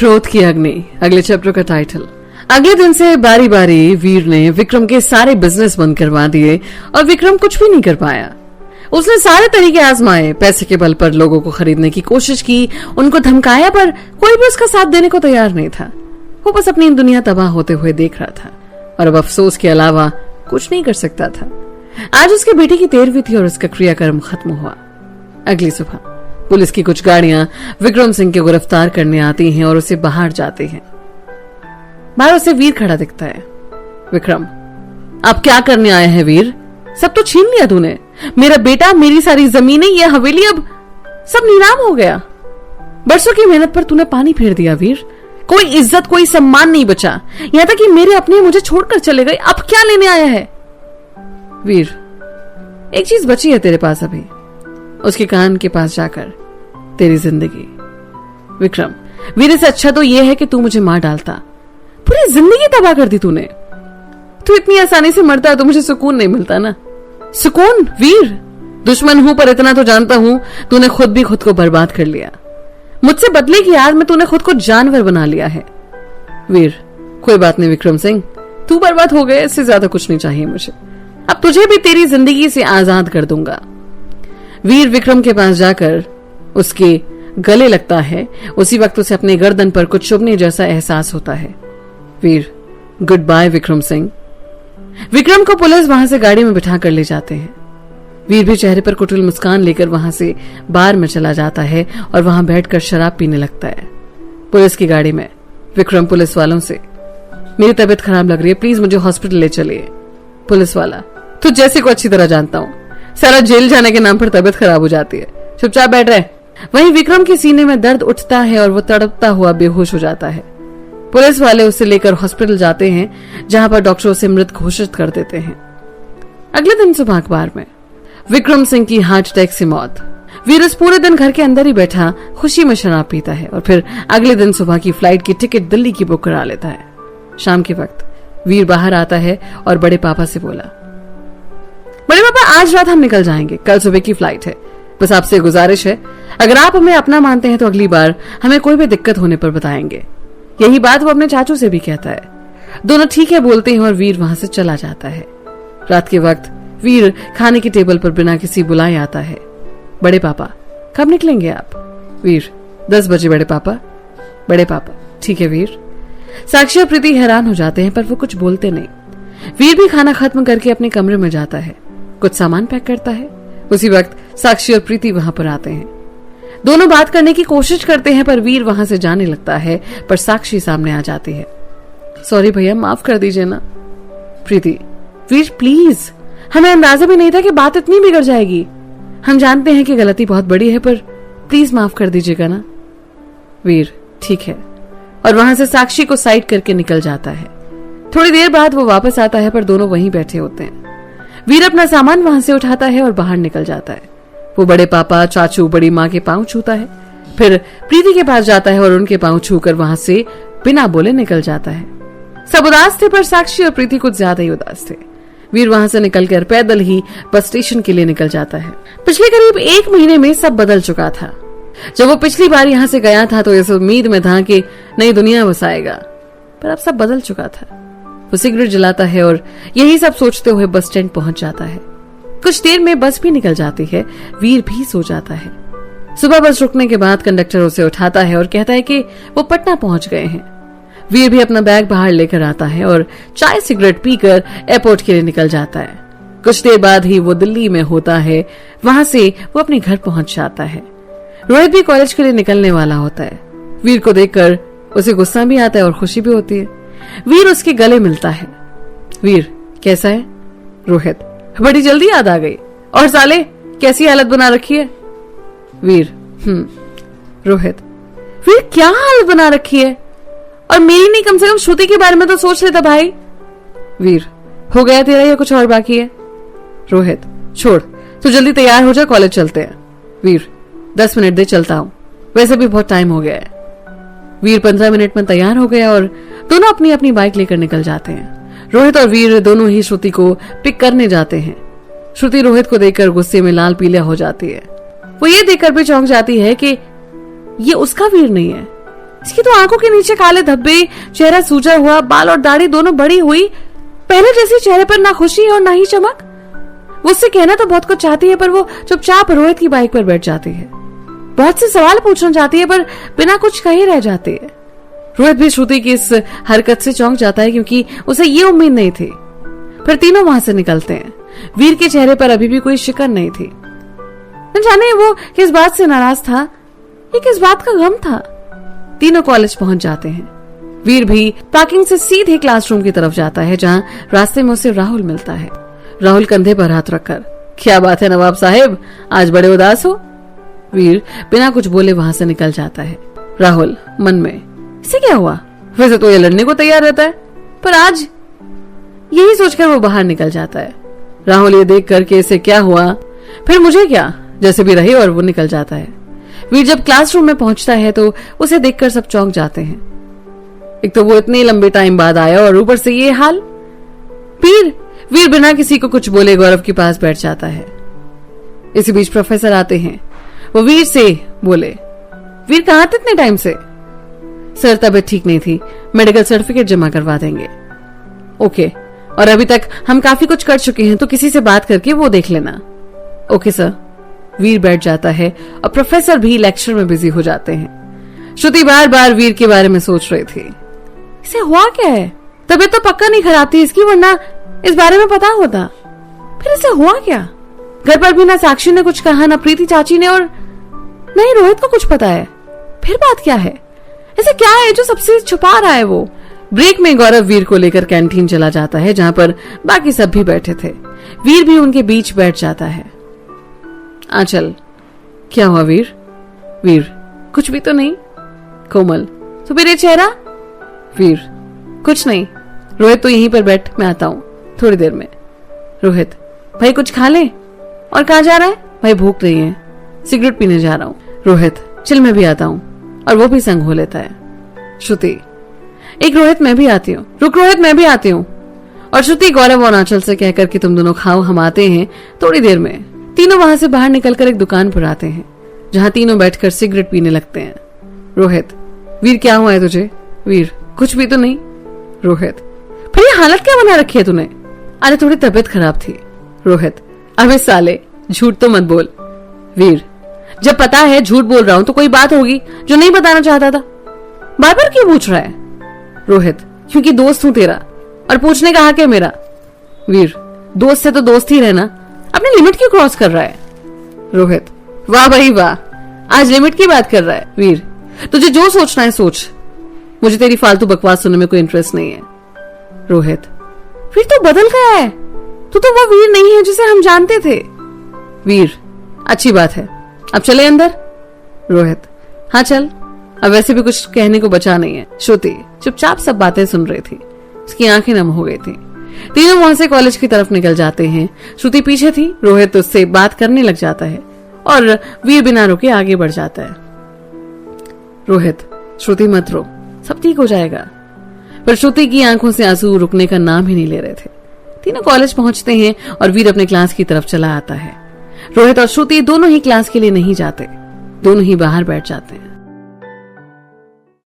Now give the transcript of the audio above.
क्रोध की अग्नि, अगले चैप्टर का टाइटल। अगले दिन से बारी बारी वीर ने विक्रम के सारे बिजनेस बंद करवा दिए और विक्रम कुछ भी नहीं कर पाया। उसने सारे तरीके आजमाए, पैसे के बल पर लोगों को खरीदने की कोशिश की, उनको धमकाया, पर कोई भी उसका साथ देने को तैयार नहीं था। वो बस अपनी दुनिया तबाह होते हुए देख रहा था और अब अफसोस के अलावा कुछ नहीं कर सकता था। आज उसके बेटे की 13वीं थी और उसका क्रियाकर्म खत्म हुआ। अगली सुबह पुलिस की कुछ गाड़ियां विक्रम सिंह को गिरफ्तार करने आती हैं और उसे बाहर जाते हैं। बाहर उसे वीर खड़ा दिखता है। विक्रम, आप क्या करने आए हैं वीर? सब तो छीन लिया तूने, मेरा बेटा, मेरी सारी जमीनें, ये हवेली, अब सब नीलाम हो गया। बरसों की मेहनत पर तूने पानी फेर दिया वीर। कोई इज्जत, कोई सम्मान नहीं बचा, यहां तक कि मेरे अपने मुझे छोड़कर चले गए। अब क्या लेने आया है? वीर, एक चीज बची है तेरे पास अभी, उसके कान के पास जाकर, तेरी जिंदगी। विक्रम, वीर, इससे अच्छा तो यह है कि तू मुझे मार डालता। पूरी जिंदगी तबाह कर दी तूने। तू इतनी आसानी से मरता है तो मुझे सुकून नहीं मिलता ना। सुकून? वीर, दुश्मन हूं पर इतना तो जानता हूं तूने खुद भी खुद को बर्बाद कर लिया। मुझसे बदले की याद में तूने खुद को जानवर बना लिया है। वीर, कोई बात नहीं विक्रम सिंह, तू बर्बाद हो गया, इससे ज्यादा कुछ नहीं चाहिए मुझे। अब तुझे भी तेरी जिंदगी से आजाद कर दूंगा। वीर विक्रम के पास जाकर उसके गले लगता है। उसी वक्त उसे अपने गर्दन पर कुछ चुभने जैसा एहसास होता है। वीर, गुड बाय विक्रम सिंह। विक्रम को पुलिस वहां से गाड़ी में बिठा कर ले जाते हैं। वीर भी चेहरे पर कुटिल मुस्कान लेकर वहां से बार में चला जाता है और वहां बैठकर शराब पीने लगता है। पुलिस की गाड़ी में विक्रम पुलिस वालों से, मेरी तबीयत खराब लग रही है, प्लीज मुझे हॉस्पिटल ले चलिए। पुलिस वाला, तू जैसे को अच्छी तरह जानता हूं, सारा जेल जाने के नाम पर तबीयत खराब हो जाती है, चुपचाप बैठ रहे। वहीं विक्रम के सीने में दर्द उठता है और वो तड़पता हुआ बेहोश हो जाता है। पुलिस वाले उसे लेकर हॉस्पिटल जाते हैं, जहां पर डॉक्टर उसे मृत घोषित कर देते हैं। अगले दिन सुबह अखबार में विक्रम सिंह की हार्ट अटैक से मौत। वीर उस पूरे दिन घर के अंदर ही बैठा खुशी में शराब पीता है और फिर अगले दिन सुबह की फ्लाइट की टिकट दिल्ली की बुक करा लेता है। शाम के वक्त वीर बाहर आता है और बड़े पापा से बोला, बड़े पापा, आज रात हम निकल जाएंगे, कल सुबह की फ्लाइट है। बस आपसे गुजारिश है, अगर आप हमें अपना मानते हैं तो अगली बार हमें कोई भी दिक्कत होने पर बताएंगे। यही बात वो अपने चाचू से भी कहता है। दोनों ठीक है बोलते हैं और वीर वहां से चला जाता है। रात के वक्त वीर खाने की टेबल पर बिना किसी बुलाए आता है। बड़े पापा, कब निकलेंगे आप? वीर, 10 बजे बड़े पापा। बड़े पापा, ठीक है वीर। साक्षी और प्रीति हैरान हो जाते हैं पर वो कुछ बोलते नहीं। वीर भी खाना खत्म करके अपने कमरे में जाता है, कुछ सामान पैक करता है। उसी वक्त साक्षी और प्रीति वहां पर आते हैं। दोनों बात करने की कोशिश करते हैं पर वीर वहां से जाने लगता है, पर साक्षी सामने आ जाती है। सॉरी भैया, माफ कर दीजिए ना। प्रीति, वीर प्लीज, हमें अंदाजा भी नहीं था कि बात इतनी बिगड़ जाएगी। हम जानते हैं कि गलती बहुत बड़ी है, पर प्लीज माफ कर दीजिएगा ना। वीर, ठीक है, और वहां से साक्षी को साइड करके निकल जाता है। थोड़ी देर बाद वो वापस आता है पर दोनों वहीं बैठे होते हैं। वीर अपना सामान वहां से उठाता है और बाहर निकल जाता है। वो बड़े पापा, चाचू, बड़ी माँ के पांव छूता है, फिर प्रीति के पास जाता है और उनके पांव छूकर वहां से बिना बोले निकल जाता है। सब उदास थे पर साक्षी और प्रीति कुछ ज्यादा ही उदास थे। वीर वहां से निकलकर पैदल ही बस स्टेशन के लिए निकल जाता है। पिछले करीब 1 महीने में सब बदल चुका था। जब वो पिछली बार यहाँ से गया था तो इस उम्मीद में था कि नई दुनिया बसाएगा, पर अब सब बदल चुका था। वो सिगरेट जलाता है और यही सब सोचते हुए बस स्टैंड पहुंच जाता है। कुछ देर में बस भी निकल जाती है। वीर भी सो जाता है। सुबह बस रुकने के बाद कंडक्टर उसे उठाता है और कहता है कि वो पटना पहुंच गए हैं। वीर भी अपना बैग बाहर लेकर आता है और चाय सिगरेट पीकर एयरपोर्ट के लिए निकल जाता है। कुछ देर बाद ही वो दिल्ली में होता है। वहां से वो अपने घर पहुंच जाता है। रोहित भी कॉलेज के लिए निकलने वाला होता है। वीर को देखकर उसे गुस्सा भी आता है और खुशी भी होती है। वीर उसके गले मिलता है। वीर, कैसा है? रोहित, बड़ी जल्दी याद आ गई। और साले, कैसी हालत बना रखी है? वीर, रोहित, वीर क्या हालत बना रखी है? और मेरी नहीं, कम से कम श्रुति के बारे में तो सोच लेता भाई। वीर, हो गया तेरा या कुछ और बाकी है? रोहित, छोड़, तू जल्दी तैयार हो जा, कॉलेज चलते हैं। वीर, 10 मिनट दे, चलता हूं, वैसे भी बहुत टाइम हो गया है। वीर 15 मिनट में तैयार हो गया और दोनों अपनी अपनी बाइक लेकर निकल जाते हैं। रोहित और वीर दोनों ही श्रुति को पिक करने जाते हैं। श्रुति रोहित को देखकर गुस्से में लाल पीला हो जाती है। वो ये देखकर भी चौंक जाती है कि ये उसका वीर नहीं है। इसकी तो आंखों के नीचे काले धब्बे, चेहरा सूजा हुआ, बाल और दाढ़ी दोनों बड़ी हुई, पहले जैसे चेहरे पर ना खुशी और ना ही चमक। वो उससे कहना तो बहुत कुछ चाहती है, पर वो चुपचाप रोहित की बाइक पर बैठ जाती है। बहुत से सवाल पूछना चाहती है, पर बिना कुछ कहे रह जाती है। रोहित भी श्रुति की इस हरकत से चौंक जाता है, क्योंकि उसे ये उम्मीद नहीं थी। फिर तीनों वहां से निकलते हैं। वीर के चेहरे पर अभी भी कोई शिकन नहीं थी। न जाने वो किस बात से नाराज था, ये किस बात का गम था। तीनों कॉलेज पहुंच जाते हैं। वीर भी पार्किंग से सीधे क्लासरूम की तरफ जाता है, जहां रास्ते में उसे राहुल मिलता है। राहुल कंधे पर हाथ रखकर, क्या बात है नवाब साहेब, आज बड़े उदास हो? वीर बिना कुछ बोले वहां से निकल जाता है। राहुल मन में, इसे क्या हुआ? वैसे तो ये लड़ने को तैयार रहता है, पर आज, यही सोचकर वो बाहर निकल जाता है। राहुल ये देख करके इसे क्या हुआ, फिर मुझे क्या, जैसे भी रहे, और वो निकल जाता है। वीर जब क्लासरूम में पहुंचता है तो उसे देखकर सब चौंक जाते हैं। एक तो वो इतने लंबे टाइम बाद आया और ऊपर से ये हाल। वीर बिना किसी को कुछ बोले गौरव के पास बैठ जाता है। इसी बीच प्रोफेसर आते हैं। वो वीर से बोले, वीर कहाँ थे इतने टाइम से? सर तबीयत ठीक नहीं थी, मेडिकल सर्टिफिकेट जमा करवा देंगे। ओके, और अभी तक हम काफी कुछ कर चुके हैं, तो किसी से बात करके वो देख लेना। Okay sir. वीर बैठ जाता है और प्रोफेसर भी लेक्चर में बिजी हो जाते हैं। श्रुति बार बार वीर के बारे में सोच रही थी, इसे हुआ क्या है? तबीयत तो पक्का नहीं खराब थी इसकी, वरना इस बारे में पता होता। फिर इसे हुआ क्या? घर पर भी ना साक्षी ने कुछ कहा, ना प्रीति चाची ने, और नहीं रोहित को कुछ पता है। फिर बात क्या है? ऐसा क्या है जो सबसे छुपा रहा है वो? ब्रेक में गौरव वीर को लेकर कैंटीन चला जाता है, जहां पर बाकी सब भी बैठे थे। वीर भी उनके बीच बैठ जाता है। आंचल, क्या हुआ वीर? वीर, कुछ भी तो नहीं। कोमल, तो मेरे चेहरा? वीर, कुछ नहीं। रोहित तो यहीं पर बैठ, मैं आता हूँ थोड़ी देर में। रोहित, भाई कुछ खा ले। और कहाँ जा रहा है? भाई भूख नहीं है, सिगरेट पीने जा रहा हूँ। रोहित, चल मैं भी आता हूँ, और वो भी संग हो लेता है। श्रुति, एक रोहित मैं भी आती हूँ। रुक रोहित, मैं भी आती हूँ। और श्रुति गौरव और आंचल से कहकर कि तुम दोनों खाओ, हम आते हैं थोड़ी देर में। तीनों वहां से बाहर निकलकर एक दुकान पर आते हैं, जहां तीनों बैठकर सिगरेट पीने लगते हैं। रोहित, वीर क्या हुआ है तुझे? वीर, कुछ भी तो नहीं। रोहित, फिर ये हालत क्या बना रखी है तूने? अरे थोड़ी तबीयत खराब थी। रोहित, अबे साले, झूठ तो मत बोल। वीर, जब पता है झूठ बोल रहा हूं तो कोई बात होगी जो नहीं बताना चाहता था। बार बार क्यों पूछ रहा है? रोहित, क्योंकि दोस्त हूं तेरा, और पूछने का हक है मेरा। वीर, दोस्त से तो दोस्त ही रहना, अपनी लिमिट क्यों क्रॉस कर रहा है? रोहित, वाह भाई वाह, आज लिमिट की बात कर रहा है। वीर, तुझे जो सोचना है सोच, मुझे तेरी फालतू बकवास सुनने में कोई इंटरेस्ट नहीं है। रोहित, वीर तो बदल गया है, तू तो वो वीर नहीं है जिसे हम जानते थे। वीर, अच्छी बात है, अब चले अंदर। रोहित, हाँ चल, अब वैसे भी कुछ कहने को बचा नहीं है। श्रुति चुपचाप सब बातें सुन रही थी, उसकी आंखें नम हो गई थी। तीनों वहां से कॉलेज की तरफ निकल जाते हैं। श्रुति पीछे थी। रोहित उससे बात करने लग जाता है और वीर बिना रुके आगे बढ़ जाता है। रोहित, श्रुति मत रो, सब ठीक हो जाएगा। पर श्रुति की आंखों से आंसू रुकने का नाम ही नहीं ले रहे थे। तीनों कॉलेज पहुंचते हैं और वीर अपने क्लास की तरफ चला आता है। रोहित और श्रुति दोनों ही क्लास के लिए नहीं जाते, दोनों ही बाहर बैठ जाते हैं।